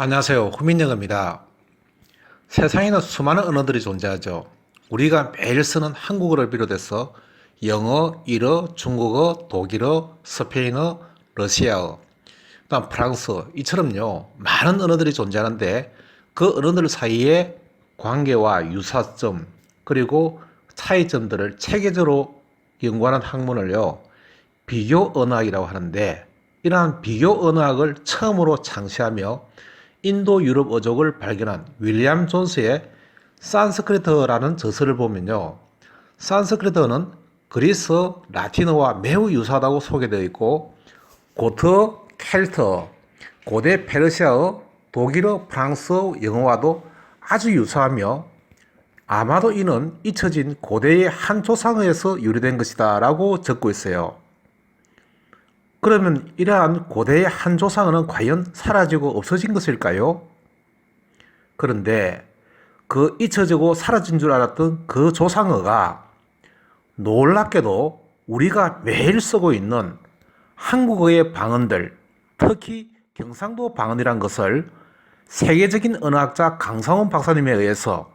안녕하세요. 후민영어입니다. 세상에는 수많은 언어들이 존재하죠. 우리가 매일 쓰는 한국어를 비롯해서 영어, 일어, 중국어, 독일어, 스페인어, 러시아어, 그다음 프랑스어 이처럼요 많은 언어들이 존재하는데 그 언어들 사이에 관계와 유사점 그리고 차이점들을 체계적으로 연구하는 학문을요 비교 언어학이라고 하는데 이러한 비교 언어학을 처음으로 창시하며 인도 유럽 어족을 발견한 윌리엄 존스의 산스크리트어라는 저서를 보면요. 산스크리트어는 그리스 라틴어와 매우 유사하다고 소개되어 있고 고트 켈트어, 고대 페르시아어, 독일어, 프랑스어, 영어와도 아주 유사하며 아마도 이는 잊혀진 고대의 한 조상에서 유래된 것이다 라고 적고 있어요. 그러면 이러한 고대의 한 조상어는 과연 사라지고 없어진 것일까요? 그런데 그 잊혀지고 사라진 줄 알았던 그 조상어가 놀랍게도 우리가 매일 쓰고 있는 한국어의 방언들, 특히 경상도 방언이란 것을 세계적인 언어학자 강상훈 박사님에 의해서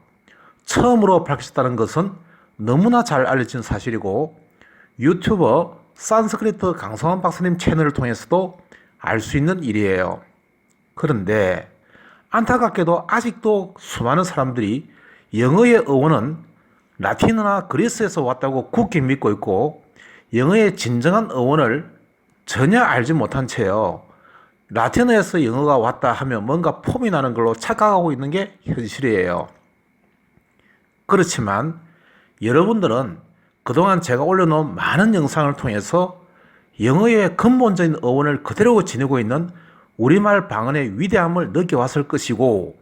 처음으로 밝혔다는 것은 너무나 잘 알려진 사실이고 유튜버 산스크리트 강성원 박사님 채널을 통해서도 알 수 있는 일이에요. 그런데 안타깝게도 아직도 수많은 사람들이 영어의 어원은 라틴어나 그리스에서 왔다고 굳게 믿고 있고 영어의 진정한 어원을 전혀 알지 못한 채요. 라틴어에서 영어가 왔다 하면 뭔가 폼이 나는 걸로 착각하고 있는 게 현실이에요. 그렇지만 여러분들은 그동안 제가 올려놓은 많은 영상을 통해서 영어의 근본적인 어원을 그대로 지니고 있는 우리말 방언의 위대함을 느껴왔을 것이고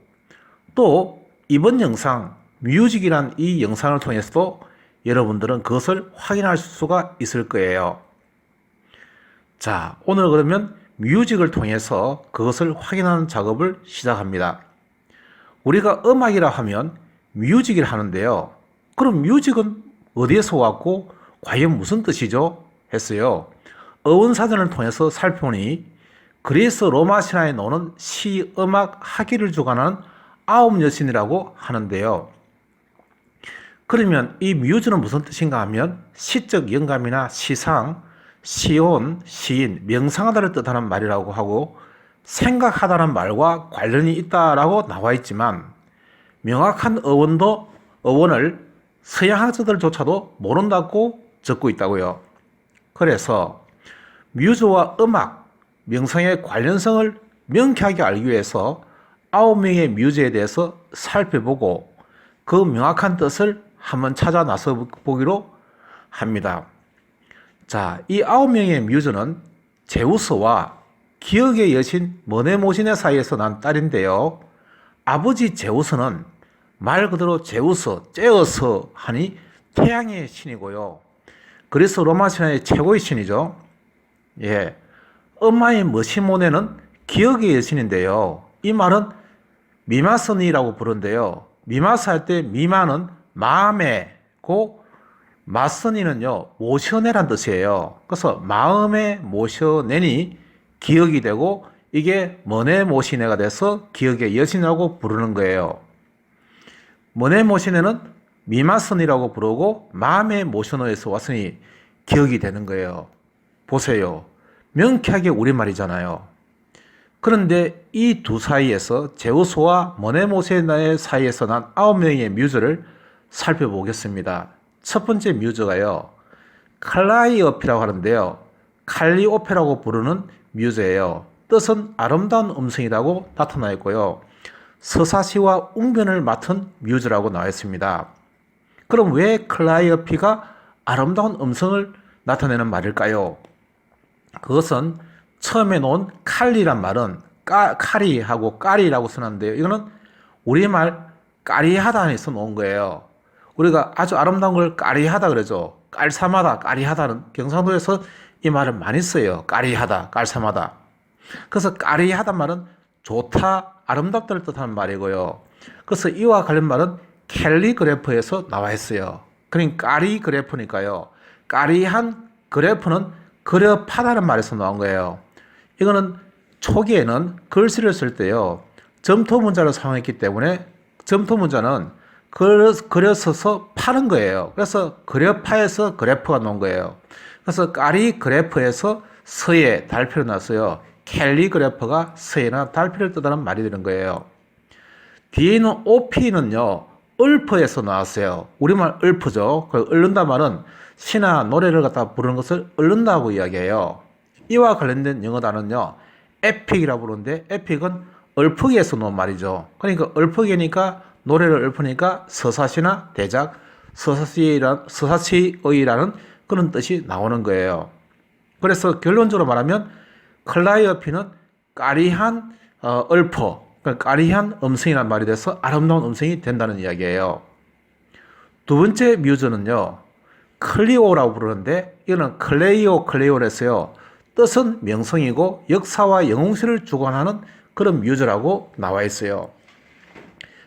또 이번 영상 뮤직이란 이 영상을 통해서도 여러분들은 그것을 확인할 수가 있을 거예요. 자, 오늘 그러면 뮤직을 통해서 그것을 확인하는 작업을 시작합니다. 우리가 음악이라 하면 뮤직을 하는데요. 그럼 뮤직은 어디에서 왔고 과연 무슨 뜻이죠? 했어요. 어원사전을 통해서 살펴보니 그리스 로마 신화에 나오는 시, 음악, 학위를 주관하는 아홉 여신이라고 하는데요. 그러면 이 뮤즈는 무슨 뜻인가 하면 시적 영감이나 시상, 시온, 시인, 명상하다를 뜻하는 말이라고 하고 생각하다는 말과 관련이 있다라고 나와 있지만 명확한 어원을 서양학자들조차도 모른다고 적고 있다고요. 그래서 뮤즈와 음악, 명상의 관련성을 명쾌하게 알기 위해서 9명의 뮤즈에 대해서 살펴보고 그 명확한 뜻을 한번 찾아 나서 보기로 합니다. 자, 이 9명의 뮤즈는 제우스와 기억의 여신 머네모시네 사이에서 난 딸인데요. 아버지 제우스는 말 그대로 제우스 하니 태양의 신이고요. 그래서 로마 신화의 최고의 신이죠. 예. 엄마의 머시모네는 기억의 여신인데요. 이 말은 미마선이라고 부르는데요. 미마스 할 때 미마는 마음에고 마선이는요 모셔내란 뜻이에요. 그래서 마음에 모셔내니 기억이 되고 이게 머네모시네가 돼서 기억의 여신이라고 부르는 거예요. 머네모시네는 미마선이라고 부르고 마음의 모셔노에서 왔으니 기억이 되는 거예요. 보세요. 명쾌하게 우리말이잖아요. 그런데 이 두 사이에서 제우스와 머네모시네 사이에서 난 9명의 뮤즈를 살펴보겠습니다. 첫 번째 뮤즈가요. 칼라이오페라고 하는데요. 칼리오페라고 부르는 뮤즈예요. 뜻은 아름다운 음성이라고 나타나 있고요. 서사시와 웅변을 맡은 뮤즈라고 나와 있습니다. 그럼 왜 클라이어피가 아름다운 음성을 나타내는 말일까요? 그것은 처음에 놓은 칼리란 말은 카리하고 까리라고 쓰는데요. 이거는 우리말 까리하다에서 놓은 거예요. 우리가 아주 아름다운 걸 까리하다 그러죠. 깔쌈하다, 까리하다는 경상도에서 이 말을 많이 써요. 까리하다, 깔쌈하다. 그래서 까리하다 말은 좋다, 아름답다를 뜻하는 말이고요. 그래서 이와 관련 말은 캘리그래프에서 나와 있어요. 그러니까 까리그래프니까요. 까리한 그래프는 그려파다는 말에서 나온 거예요. 이거는 초기에는 글씨를 쓸 때요. 점토 문자를 사용했기 때문에 점토 문자는 그려서서 파는 거예요. 그래서 그려파에서 그래프가 나온 거예요. 그래서 까리그래프에서 서예, 달표로 나왔어요. 캘리그래프가 서예나 달표를 뜻하는 말이 되는 거예요. 뒤에 있는 OP는요, 을프에서 나왔어요. 우리말 을프죠. 그 을른다 말은 시나 노래를 갖다 부르는 것을 을른다고 이야기해요. 이와 관련된 영어 단어는요, 에픽이라고 부르는데, 에픽은 읊프기에서 나온 말이죠. 그러니까 읊프기니까 노래를 읊으니까 서사시나 대작, 서사시의라는 그런 뜻이 나오는 거예요. 그래서 결론적으로 말하면 클라이어피는 까리한 읊어, 그러니까 까리한 음성이란 말이 돼서 아름다운 음성이 된다는 이야기예요. 두 번째 뮤즈는요, 클리오라고 부르는데 이거는 클레이오랬어요. 뜻은 명성이고 역사와 영웅시를 주관하는 그런 뮤즈라고 나와 있어요.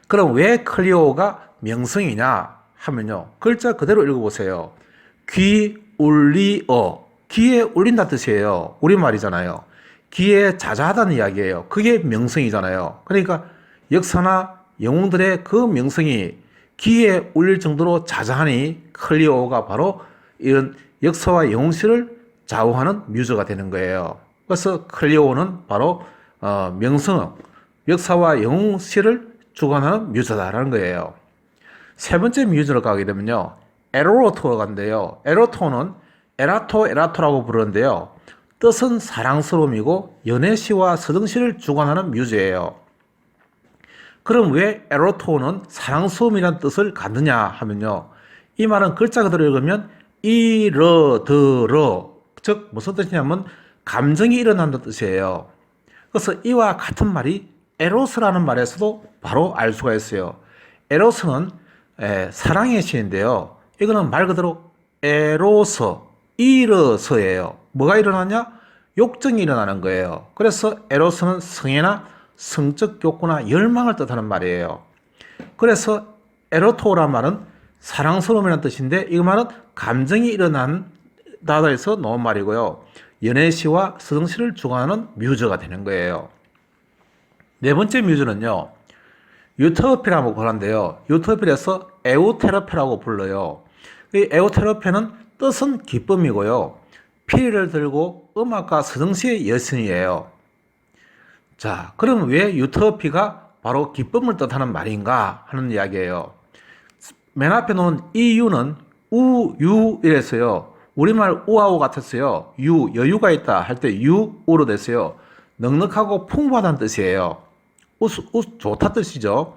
그럼 왜 클리오가 명성이냐 하면요, 글자 그대로 읽어보세요. 귀 울리어, 귀에 울린다 뜻이에요. 우리말이잖아요. 귀에 자자하다는 이야기예요. 그게 명성이잖아요. 그러니까 역사나 영웅들의 그 명성이 귀에 울릴 정도로 자자하니 클리오가 바로 이런 역사와 영웅시를 좌우하는 뮤즈가 되는 거예요. 그래서 클리오는 바로 명성, 역사와 영웅시를 주관하는 뮤즈다라는 거예요. 세 번째 뮤즈로 가게 되면요, 에로토가 간대요. 에로토는 에라토라고 부르는데요, 뜻은 사랑스러움이고 연애시와 서정시를 주관하는 뮤즈예요. 그럼 왜 에로토는 사랑스러움이라는 뜻을 갖느냐 하면요, 이 말은 글자 그대로 읽으면 이러들어, 즉 무슨 뜻이냐면 감정이 일어난다는 뜻이에요. 그래서 이와 같은 말이 에로스라는 말에서도 바로 알 수가 있어요. 에로스는 사랑의 시인데요, 이거는 말 그대로 에로서, 이르서예요. 뭐가 일어나냐? 욕정이 일어나는 거예요. 그래서 에로스는 성애나 성적 욕구나 열망을 뜻하는 말이에요. 그래서 에로토란 말은 사랑스러움이라는 뜻인데, 이 말은 감정이 일어난다고 해서 나온 말이고요, 연애시와 서정시를 주관하는 뮤즈가 되는 거예요. 네 번째 뮤즈는요, 유터피라고 부르는데요, 유터피에서 에우테르페라고 불러요. 이 에우테르페는 뜻은 기쁨이고요, 피리를 들고 음악과 서정시의 여신이에요. 자, 그럼 왜 유터피가 바로 기쁨을 뜻하는 말인가 하는 이야기예요. 맨 앞에 놓은 이 유는 우유 이랬어요. 우리말 우아우 같았어요. 여유가 있다 할 때 유우로 됐어요. 넉넉하고 풍부하다는 뜻이에요. 좋다 뜻이죠.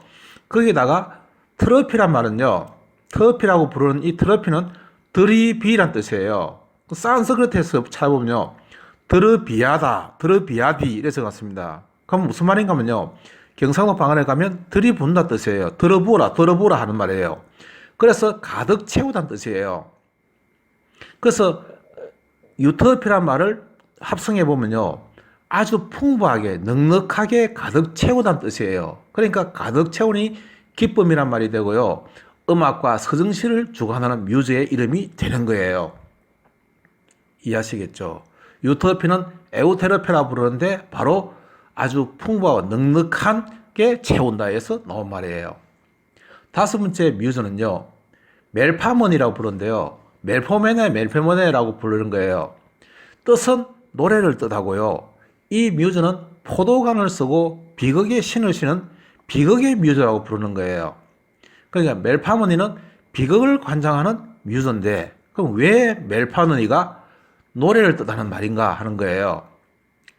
거기다가 트로피란 말은요, 트로피라고 부르는 이 트로피는 드리비란 뜻이에요. 산스크리트에서 찾아보면요, 드르비아디 이래서 같습니다. 그럼 무슨 말인가 하면요, 경상도 방언에 가면 들이붓는다 뜻이에요. 들어부으라 하는 말이에요. 그래서 가득 채우다는 뜻이에요. 그래서 유터피란 말을 합성해 보면요, 아주 풍부하게 넉넉하게 가득 채우다는 뜻이에요. 그러니까 가득 채우니 기쁨이란 말이 되고요, 음악과 서정시를 주관하는 뮤즈의 이름이 되는 거예요. 이해하시겠죠? 유터피는 에우테르페라 부르는데 바로 아주 풍부하고 넉넉하게 채운다 해서 나온 말이에요. 다섯 번째 뮤즈는요, 멜파머니라고 부르는데요, 멜포메네라고 부르는 거예요. 뜻은 노래를 뜻하고요, 이 뮤즈는 포도간을 쓰고 비극의 신을 지는 비극의 뮤즈라고 부르는 거예요. 그러니까 멜파머니는 비극을 관장하는 뮤즈인데, 그럼 왜 멜파머니가 노래를 뜻하는 말인가 하는 거예요.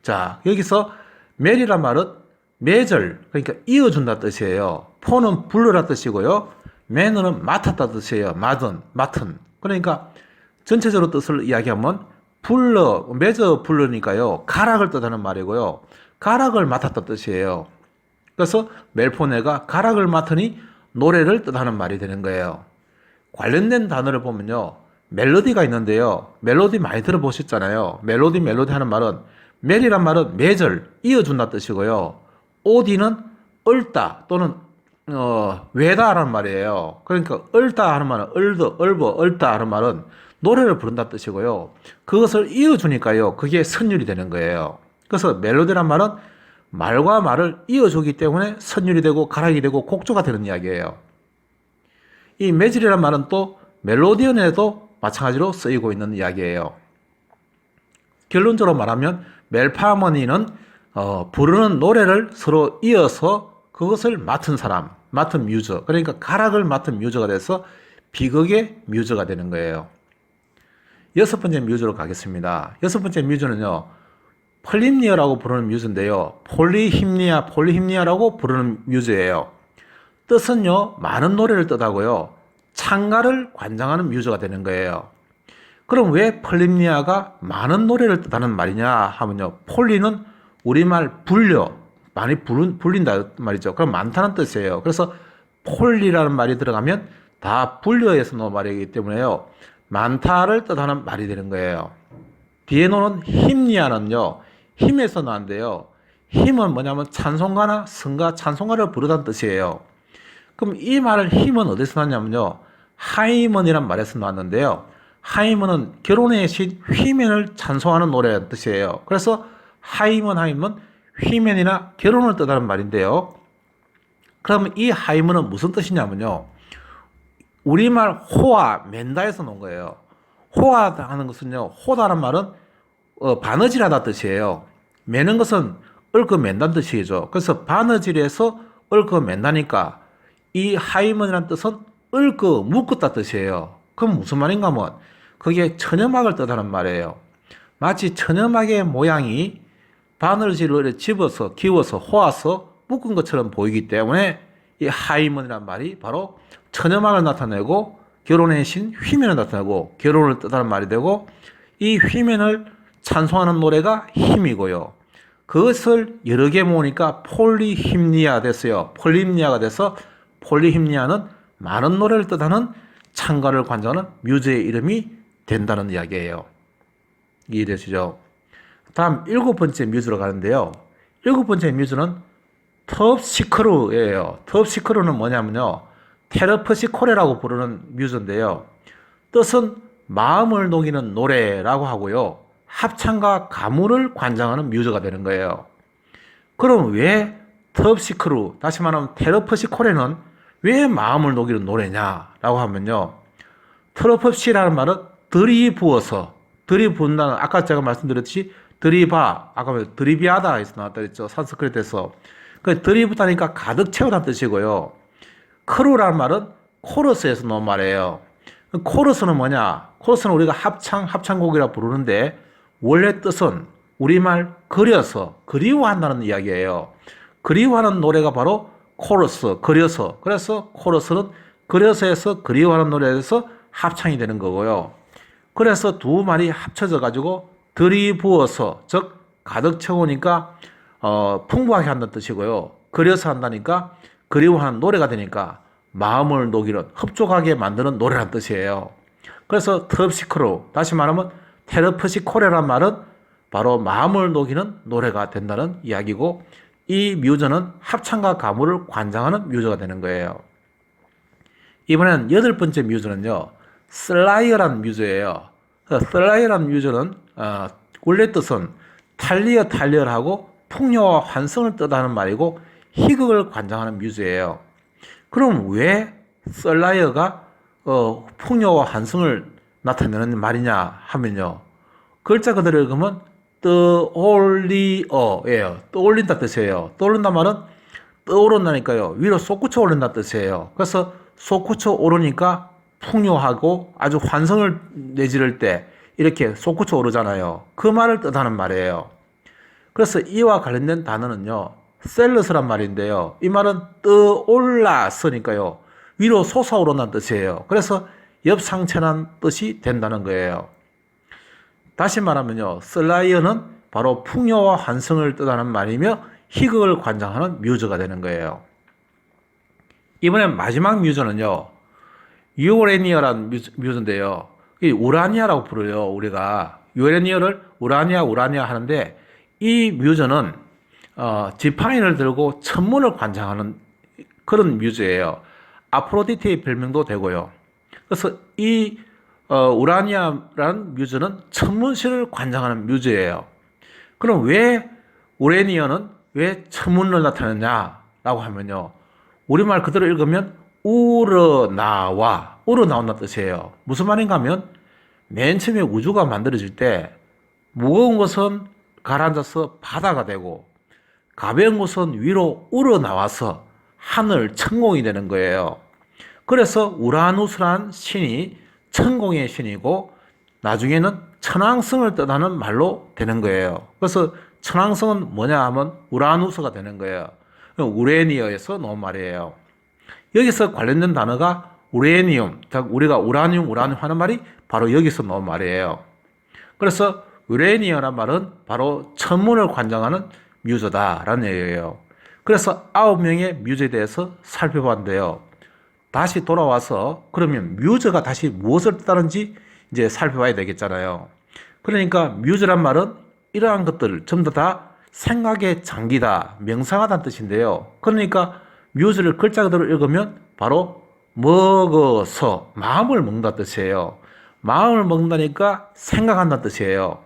자, 여기서 멜이란 말은 매절, 그러니까 이어준다 뜻이에요. 포는 불러라 뜻이고요, 매너는 맡았다 뜻이에요. 맡은. 그러니까 전체적으로 뜻을 이야기하면 매저 불러니까요, 가락을 뜻하는 말이고요, 가락을 맡았다 뜻이에요. 그래서 멜포네가 가락을 맡으니 노래를 뜻하는 말이 되는 거예요. 관련된 단어를 보면요, 멜로디가 있는데요, 멜로디 많이 들어보셨잖아요. 멜로디 하는 말은, 멜이란 말은 매절, 이어준다 뜻이고요, 오디는 얽다 또는 외다라는 말이에요. 그러니까 얽다 하는 말은 얽다 하는 말은 노래를 부른다 뜻이고요, 그것을 이어주니까요, 그게 선율이 되는 거예요. 그래서 멜로디란 말은 말과 말을 이어주기 때문에 선율이 되고 가락이 되고 곡조가 되는 이야기예요. 이 매질이라는 말은 또 멜로디언에도 마찬가지로 쓰이고 있는 이야기예요. 결론적으로 말하면 멜파머니는 부르는 노래를 서로 이어서 그것을 맡은 사람, 맡은 뮤저, 그러니까 가락을 맡은 뮤저가 돼서 비극의 뮤저가 되는 거예요. 여섯 번째 뮤저로 가겠습니다. 여섯 번째 뮤저는요, 폴림니아라고 부르는 뮤즈인데요. 폴리힘니아라고 부르는 뮤즈예요. 뜻은요, 많은 노래를 뜻하고요, 창가를 관장하는 뮤즈가 되는 거예요. 그럼 왜 폴림니아가 많은 노래를 뜻하는 말이냐 하면요, 폴리는 우리말 불려, 많이 불린다 말이죠. 그럼 많다는 뜻이에요. 그래서 폴리라는 말이 들어가면 다 불려에서 나온 말이기 때문에요, 많다를 뜻하는 말이 되는 거예요. 뒤에 놓은 힘니아는요, 힘에서 나왔는데요. 힘은 뭐냐면 찬송가나 성가, 찬송가를 부르다는 뜻이에요. 그럼 이 말을 힘은 어디서 나왔냐면요, 하이먼이란 말에서 나왔는데요. 하이먼은 결혼의 신 휘맨을 찬송하는 노래라는 뜻이에요. 그래서 하이먼 휘맨이나 결혼을 뜻하는 말인데요. 그러면 이 하이먼은 무슨 뜻이냐면요, 우리말 호와 맨다에서 나온 거예요. 호하다는 것은요, 호다란 말은 바느질하다 뜻이에요. 매는 것은 얽어맨다는 뜻이죠. 그래서 바느질에서 얽어맨다니까 이 하이먼이라는 뜻은 얽어 묶었다 뜻이에요. 그럼 무슨 말인가 하면 그게 천연막을 뜻하는 말이에요. 마치 천연막의 모양이 바느질을 집어서 기워서 호아서 묶은 것처럼 보이기 때문에 이 하이먼이라는 말이 바로 천연막을 나타내고 결혼의 신 휘면을 나타내고 결혼을 뜻하는 말이 되고, 이 휘면을 찬송하는 노래가 힘이고요. 그것을 여러 개 모으니까 폴리힘니아 됐어요. 폴리힘니아가 돼서 폴리힘니아는 많은 노래를 뜻하는 창가를 관장하는 뮤즈의 이름이 된다는 이야기예요. 이해되시죠? 다음 일곱 번째 뮤즈로 가는데요. 일곱 번째 뮤즈는 텁시크루예요. 텁시크루는 뭐냐면요, 테르프시코레라고 부르는 뮤즈인데요. 뜻은 마음을 녹이는 노래라고 하고요, 합창과 가물을 관장하는 뮤즈가 되는 거예요. 그럼 왜 텁시크루, 다시 말하면 테르프시코레는 왜 마음을 녹이는 노래냐라고 하면요, 트러프시라는 말은 들이부어서, 들이부은다는, 아까 제가 말씀드렸듯이 들이바, 아까 드리비아다에서 나왔다 그랬죠. 산스크리트에서. 그 들이붓다니까 가득 채우다는 뜻이고요. 크루라는 말은 코러스에서 나온 말이에요. 코러스는 뭐냐? 코러스는 우리가 합창곡이라 부르는데 원래 뜻은 우리말 그려서, 그리워한다는 이야기예요. 그리워하는 노래가 바로 코러스, 그려서. 그래서 코러스는 그려서 해서 그리워하는 노래에서 합창이 되는 거고요. 그래서 두 말이 합쳐져 가지고 들이부어서, 즉 가득 채우니까 풍부하게 한다는 뜻이고요. 그려서 한다니까 그리워하는 노래가 되니까 마음을 녹이는, 흡족하게 만드는 노래란 뜻이에요. 그래서 텁시크루, 다시 말하면 테르프시코레란 말은 바로 마음을 녹이는 노래가 된다는 이야기고, 이 뮤저는 합창과 가물을 관장하는 뮤저가 되는 거예요. 이번엔 여덟 번째 뮤저는요, 슬라이어라는 뮤저예요. 슬라이어라는 뮤저는 원래 뜻은 탈리얼하고 풍요와 환성을 뜻하는 말이고 희극을 관장하는 뮤즈예요. 그럼 왜 슬라이어가 풍요와 환성을 나타내는 말이냐 하면요, 글자 그대로 읽으면 떠올리어예요. 떠올린다 뜻이에요. 떠올린다 말은 떠오른다니까요, 위로 솟구쳐 오른다 뜻이에요. 그래서 솟구쳐 오르니까 풍요하고 아주 환성을 내지를 때 이렇게 솟구쳐 오르잖아요. 그 말을 뜻하는 말이에요. 그래서 이와 관련된 단어는요, 셀러스란 말인데요, 이 말은 떠올랐으니까요, 위로 솟아오른다는 뜻이에요. 그래서 엽상천한 뜻이 된다는 거예요. 다시 말하면요, 슬라이어는 바로 풍요와 환성을 뜻하는 말이며 희극을 관장하는 뮤저가 되는 거예요. 이번엔 마지막 뮤저는요, 유레니어라는 뮤즈인데요, 우라니아라고 부르요. 우리가 유레니어를 우라니아 하는데, 이 뮤즈는 지팡이를 들고 천문을 관장하는 그런 뮤즈예요. 아프로디테의 별명도 되고요. 그래서 이 우라니아라는 뮤즈는 천문신을 관장하는 뮤즈예요. 그럼 왜 우레니어는 왜 천문을 나타내냐라고 하면요. 우리말 그대로 읽으면 우러나온다는 뜻이에요. 무슨 말인가 하면 맨 처음에 우주가 만들어질 때 무거운 것은 가라앉아서 바다가 되고 가벼운 것은 위로 우러나와서 하늘 천공이 되는 거예요. 그래서 우라누스란 신이 천공의 신이고 나중에는 천왕성을 뜻하는 말로 되는 거예요. 그래서 천왕성은 뭐냐 하면 우라누스가 되는 거예요. 우레니어에서 나온 말이에요. 여기서 관련된 단어가 우레니움, 즉 우리가 우라늄 하는 말이 바로 여기서 나온 말이에요. 그래서 우레니어란 말은 바로 천문을 관장하는 뮤즈다라는 얘기예요. 그래서 9명의 뮤즈에 대해서 살펴봤는데요. 다시 돌아와서 그러면 뮤즈가 다시 무엇을 뜻하는지 이제 살펴봐야 되겠잖아요. 그러니까 뮤즈란 말은 이러한 것들 전부 다 생각의 장기다, 명상하다는 뜻인데요. 그러니까 뮤즈를 글자 그대로 읽으면 바로 먹어서 마음을 먹는다는 뜻이에요. 마음을 먹는다니까 생각한다는 뜻이에요.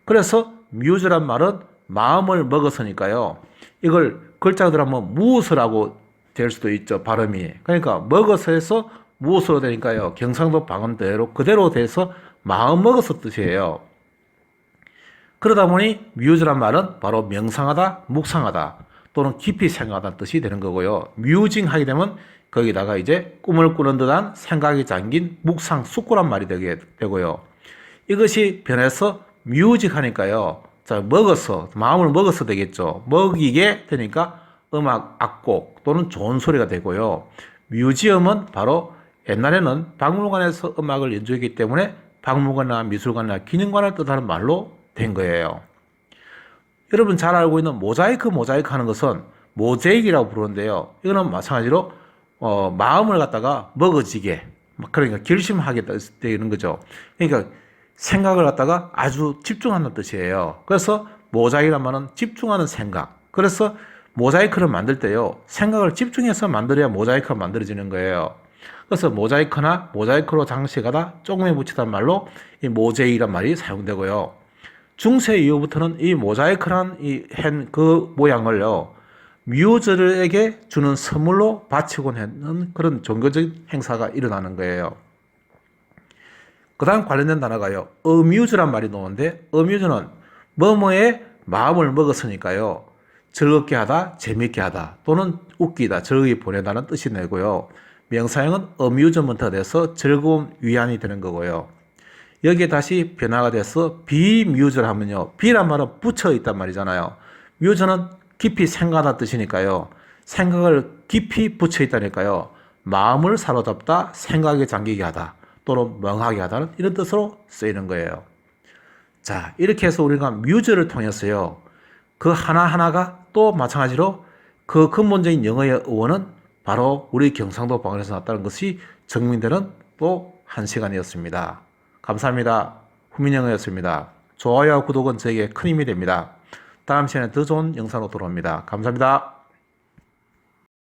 그래서 뮤즈란 말은 마음을 먹어서니까요. 이걸 글자 그대로 하면 무엇이라고 될 수도 있죠. 발음이. 그러니까 먹어서에서 무엇으로 되니까요. 경상도 방언대로 그대로 돼서 마음 먹어서 뜻이에요. 그러다 보니 뮤즈란 말은 바로 명상하다, 묵상하다 또는 깊이 생각하다는 뜻이 되는 거고요. 뮤징 하게 되면 거기다가 이제 꿈을 꾸는 듯한 생각이 잠긴 묵상 숙고란 말이 되게 되고요. 이것이 변해서 뮤직 하니까요. 자, 먹어서, 마음을 먹어서 되겠죠. 먹이게 되니까 음악, 악곡 또는 좋은 소리가 되고요. 뮤지엄은 바로 옛날에는 박물관에서 음악을 연주했기 때문에 박물관이나 미술관이나 기념관을 뜻하는 말로 된 거예요. 여러분 잘 알고 있는 모자이크 하는 것은 모제익이라고 부르는데요. 이거는 마찬가지로 마음을 갖다가 먹어지게, 그러니까 결심하게 되는 거죠. 그러니까 생각을 갖다가 아주 집중하는 뜻이에요. 그래서 모자이크란 말은 집중하는 생각. 그래서 모자이크를 만들 때요, 생각을 집중해서 만들어야 모자이크가 만들어지는 거예요. 그래서 모자이크나 모자이크로 장식하다, 조금에 붙이다 말로 이 모제이란 말이 사용되고요. 중세 이후부터는 이 모자이크란 그 모양을요, 뮤즈에게 주는 선물로 바치곤 하는 그런 종교적인 행사가 일어나는 거예요. 그 다음 관련된 단어가요, 어뮤즈란 말이 나오는데, 어뮤즈는 뭐뭐에 마음을 먹었으니까요, 즐겁게 하다, 재밌게 하다, 또는 웃기다, 즐겁게 보내다는 뜻이 되고요. 명사형은 어뮤즈먼트가 돼서 즐거움, 위안이 되는 거고요. 여기에 다시 변화가 돼서 비뮤즈를 하면요, 비란 말은 붙여 있단 말이잖아요. 뮤즈는 깊이 생각하다 뜻이니까요, 생각을 깊이 붙여 있다니까요, 마음을 사로잡다, 생각에 잠기게 하다, 또는 멍하게 하다는 이런 뜻으로 쓰이는 거예요. 자, 이렇게 해서 우리가 뮤즈를 통해서요, 그 하나하나가 또 마찬가지로 그 근본적인 영어의 어원은 바로 우리 경상도 방언에서 나왔다는 것이 증명되는 또 한 시간이었습니다. 감사합니다. 후민영어였습니다. 좋아요와 구독은 저에게 큰 힘이 됩니다. 다음 시간에 더 좋은 영상으로 돌아옵니다. 감사합니다.